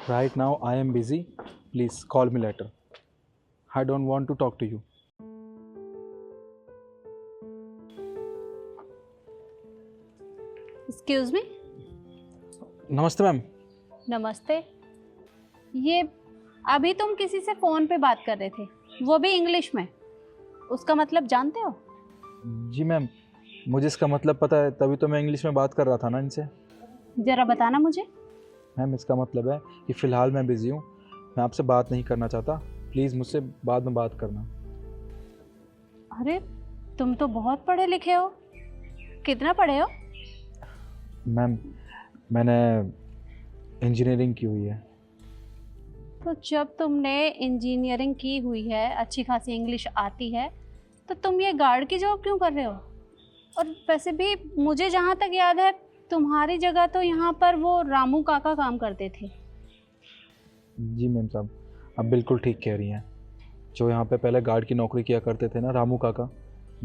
Right now, I am busy. Please call me later. I don't want to talk to you. Excuse me. नमस्ते ma'am. नमस्ते। ये अभी तुम किसी से फ़ोन पे बात कर रहे थे, वो भी इंग्लिश में। उसका मतलब जानते हो? जी मैम, मुझे इसका मतलब पता है, तभी तो मैं इंग्लिश में बात कर रहा था ना इनसे। ज़रा बताना मुझे। मैम, इसका मतलब है कि फ़िलहाल मैं बिज़ी हूँ, मैं आपसे बात नहीं करना चाहता। प्लीज़ मुझसे बाद में बात करना। अरे तुम तो बहुत पढ़े लिखे हो। कितना पढ़े हो? मैम, मैंने इंजीनियरिंग की हुई है। तो जब तुमने इंजीनियरिंग की हुई है, अच्छी खासी इंग्लिश आती है, तो तुम ये गार्ड की जॉब क्यों कर रहे हो? और वैसे भी मुझे जहाँ तक याद है, तुम्हारी जगह तो यहाँ पर वो रामू काका काम करते थे। जी मैम साहब, आप बिल्कुल ठीक कह रही हैं। जो यहाँ पे पहले गार्ड की नौकरी किया करते थे ना रामू काका,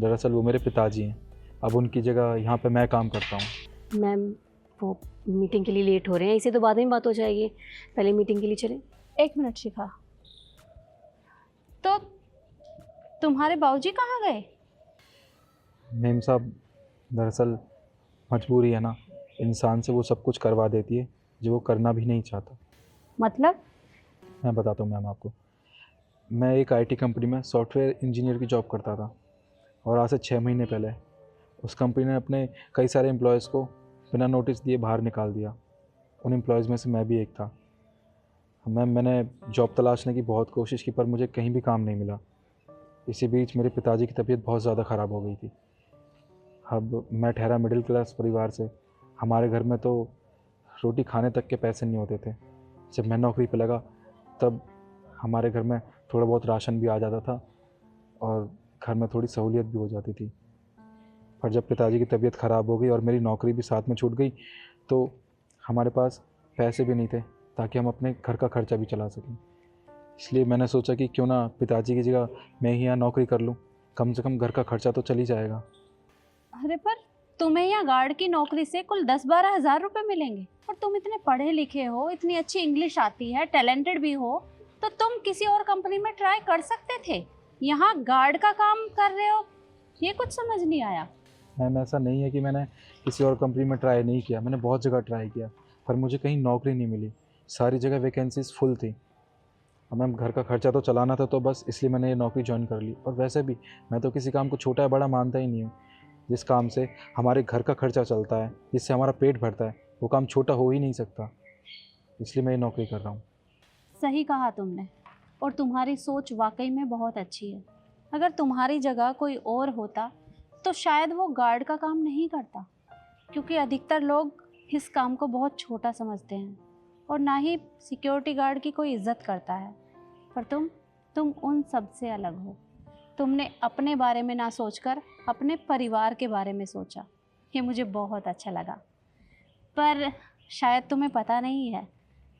दरअसल वो मेरे पिताजी हैं। अब उनकी जगह यहाँ पे मैं काम करता हूँ। मैम, वो मीटिंग के लिए लेट हो रहे हैं, इसे तो बाद में बात हो जाएगी, पहले मीटिंग के लिए चलें। 1 मिनट शिखा, तो तुम्हारे बाबूजी कहाँ गए? मेम साहब, दरअसल मजबूरी है ना, इंसान से वो सब कुछ करवा देती है जो वो करना भी नहीं चाहता। मतलब? मैं बताता हूँ मैम आपको। मैं एक आईटी कंपनी में सॉफ्टवेयर इंजीनियर की जॉब करता था, और आज से 6 महीने पहले उस कंपनी ने अपने कई सारे एम्प्लॉयज़ को बिना नोटिस दिए बाहर निकाल दिया। उन एम्प्लॉयज़ में से मैं भी एक था। मैंने जॉब तलाशने की बहुत कोशिश की, पर मुझे कहीं भी काम नहीं मिला। इसी बीच मेरे पिताजी की तबीयत बहुत ज़्यादा ख़राब हो गई थी। अब मैं ठहरा मिडिल क्लास परिवार से। हमारे घर में तो रोटी खाने तक के पैसे नहीं होते थे। जब मैं नौकरी पे लगा, तब हमारे घर में थोड़ा बहुत राशन भी आ जाता था और घर में थोड़ी सहूलियत भी हो जाती थी। पर जब पिताजी की तबीयत ख़राब हो गई और मेरी नौकरी भी साथ में छूट गई, तो हमारे पास पैसे भी नहीं थे ताकि हम अपने घर का खर्चा भी चला सकें। इसलिए मैंने सोचा कि क्यों ना पिताजी की जगह मैं ही यहाँ नौकरी कर लूँ, कम से कम घर का खर्चा तो चल ही जाएगा। अरे पर तुम्हें यहाँ गार्ड की नौकरी से कुल 10-12 हज़ार रुपये मिलेंगे, और तुम इतने पढ़े लिखे हो, इतनी अच्छी इंग्लिश आती है, टैलेंटेड भी हो, तो तुम किसी और कंपनी में ट्राई कर सकते थे। यहाँ गार्ड का काम कर रहे हो, ये कुछ समझ नहीं आया। मैम, ऐसा नहीं है कि मैंने किसी और कंपनी में ट्राई नहीं किया, मैंने बहुत जगह ट्राई किया, पर मुझे कहीं नौकरी नहीं मिली। सारी जगह वैकेंसीज फुल थी। अब मैम, घर का खर्चा तो चलाना था, तो बस इसलिए मैंने ये नौकरी ज्वाइन कर ली। और वैसे भी मैं तो किसी काम को छोटा या बड़ा मानता ही नहीं हूँ। जिस काम से हमारे घर का खर्चा चलता है, जिससे हमारा पेट भरता है, वो काम छोटा हो ही नहीं सकता। इसलिए मैं ये नौकरी कर रहा हूँ। सही कहा तुमने, और तुम्हारी सोच वाकई में बहुत अच्छी है। अगर तुम्हारी जगह कोई और होता तो शायद वो गार्ड का काम नहीं करता, क्योंकि अधिकतर लोग इस काम को बहुत छोटा समझते हैं और ना ही सिक्योरिटी गार्ड की कोई इज्जत करता है। पर तुम उन सब से अलग हो। तुमने अपने बारे में ना सोचकर अपने परिवार के बारे में सोचा। ये मुझे बहुत अच्छा लगा। पर शायद तुम्हें पता नहीं है,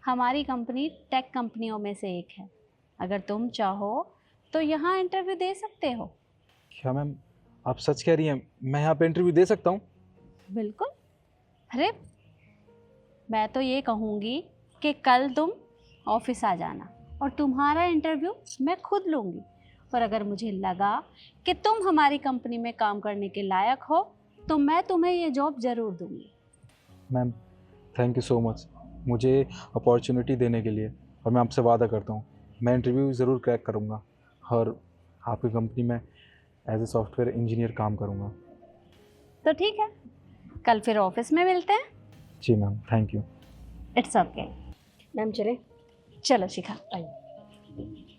हमारी कंपनी टेक कंपनियों में से एक है। अगर तुम चाहो तो यहाँ इंटरव्यू दे सकते हो। क्या मैम, आप सच कह रही हैं? मैं यहाँ पे इंटरव्यू दे सकता हूँ? बिल्कुल। अरे मैं तो ये कहूँगी कि कल तुम ऑफिस आ जाना और तुम्हारा इंटरव्यू मैं खुद लूँगी। और अगर मुझे लगा कि तुम हमारी कंपनी में काम करने के लायक हो, तो मैं तुम्हें ये जॉब ज़रूर दूँगी। Ma'am, thank you so much मुझे अपॉर्चुनिटी देने के लिए। और मैं आपसे वादा करता हूँ, मैं इंटरव्यू ज़रूर क्रैक करूँगा और आपकी कंपनी में एज ए सॉफ्टवेयर इंजीनियर काम करूँगा। तो ठीक है, कल फिर ऑफिस में मिलते हैं। जी ma'am, thank you. It's okay. Ma'am चले? चलो शिखा। आइए।